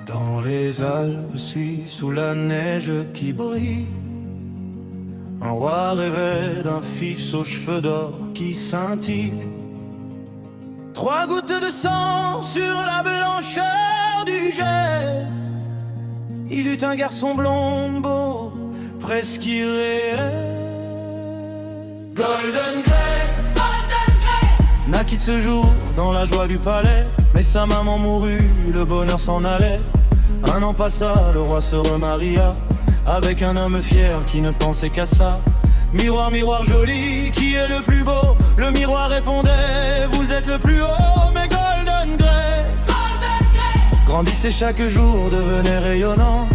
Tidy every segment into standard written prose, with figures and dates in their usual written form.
Dans les Alpes, suis sous la neige qui brille. Un roi rêvait d'un fils aux cheveux d'or qui scintille. 3 gouttes de sang sur la blancheur du jet. Il eut un garçon blond, beau, presque irréel. Golden Grey, naquit ce jour dans la joie du palais. Mais sa maman mourut, le bonheur s'en allait. 1 an passa, le roi se remaria avec un homme fier qui ne pensait qu'à ça. Miroir, miroir joli, qui est le plus beau? Le miroir répondait, vous êtes le plus haut. Mais Golden Grey grandissait chaque jour, devenait rayonnant.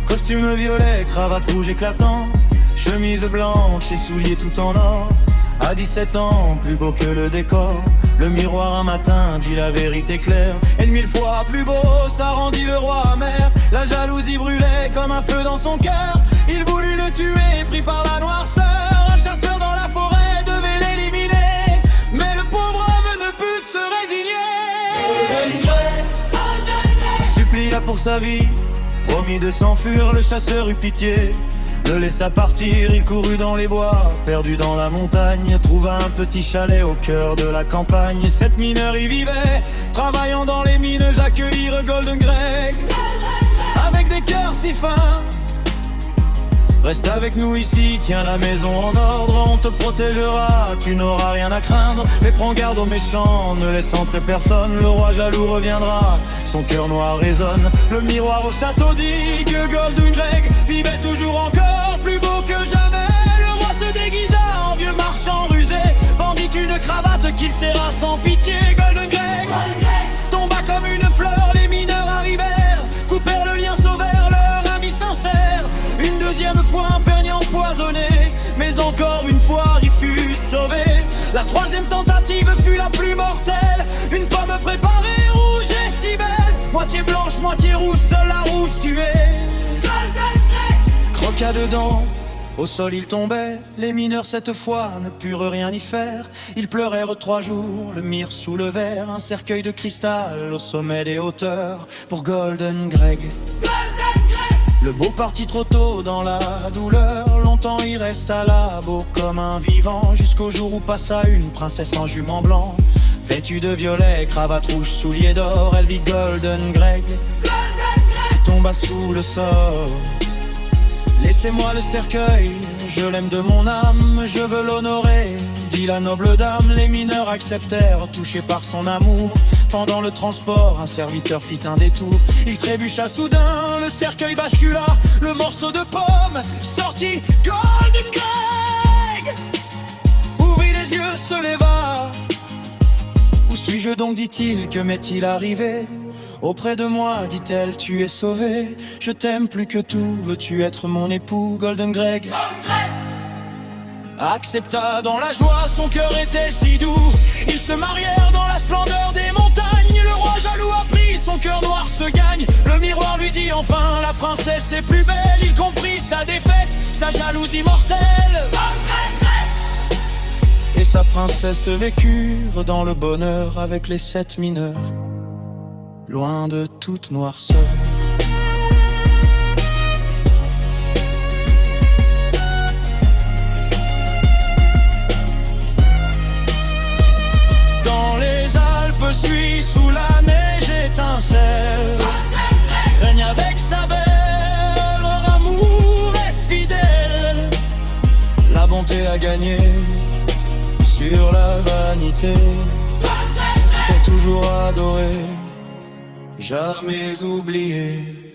Costume violet, cravate rouge éclatant, chemise blanche et souliers tout en or. À 17 ans, plus beau que le décor. Le miroir un matin dit la vérité claire. Et 1000 fois plus beau, ça rendit le roi amer. La jalousie brûlait comme un feu dans son cœur. Il voulut le tuer, pris par la noirceur. Un chasseur dans la forêt devait l'éliminer, mais le pauvre homme ne put se résigner. Supplia pour sa vie, promit de s'enfuir. Le chasseur eut pitié, le laissa partir. Il courut dans les bois, perdu dans la montagne. Trouva un petit chalet au cœur de la campagne. 7 mineurs y vivaient, travaillant dans les mines. J'accueillirent Golden Grey avec des cœurs si fins. Reste avec nous ici, tiens la maison en ordre. On te protégera, tu n'auras rien à craindre. Mais prends garde aux méchants, ne laisse entrer personne. Le roi jaloux reviendra, son cœur noir résonne. Le miroir au château dit que Golden Grey vivait toujours encore, plus beau que jamais. Le roi se déguisa en vieux marchand rusé, vendit une cravate qu'il serra sans pitié. Golden Grey tomba comme une fleur, les mineurs arrivèrent, coupèrent le lien, sauvèrent leur ami sincère. Une deuxième fois un peigne empoisonné, mais encore une fois il fut sauvé. La troisième tentative fut la plus mortelle, une pomme préparée, rouge et si belle. Moitié blanche, moitié rouge, seule la rouge tuée. Croqua dedans, au sol il tombait. Les mineurs cette fois ne purent rien y faire. Ils pleurèrent 3 jours, le mirent sous le verre. Un cercueil de cristal au sommet des hauteurs pour Golden Grey. Le beau partit trop tôt dans la douleur. Longtemps il resta là, beau comme un vivant, jusqu'au jour où passa une princesse en jument blanc. Vêtue de violet, cravate rouge, souliers d'or. Elle vit Golden Grey et tomba sous le sort. Laissez-moi le cercueil, je l'aime de mon âme, je veux l'honorer, dit la noble dame. Les mineurs acceptèrent, touchés par son amour. Pendant le transport, un serviteur fit un détour. Il trébucha soudain, le cercueil bascula. Le morceau de pomme sortit. Golden Grey ouvrit les yeux, se leva. Où suis-je donc, dit-il, que m'est-il arrivé? Auprès de moi, dit-elle, tu es sauvé. Je t'aime plus que tout, veux-tu être mon époux? Golden Grey accepta dans la joie, son cœur était si doux. Ils se marièrent dans la splendeur des montagnes. Le roi jaloux apprit, son cœur noir se gagne. Le miroir lui dit enfin, la princesse est plus belle. Il comprit sa défaite, sa jalousie mortelle. Et sa princesse vécurent dans le bonheur avec les 7 mineurs, loin de toute noirceur. Dans les Alpes, suis sous la neige étincelle. Règne avec sa belle, leur amour est fidèle. La bonté a gagné sur la vanité, pour toujours adorer, jamais oublié.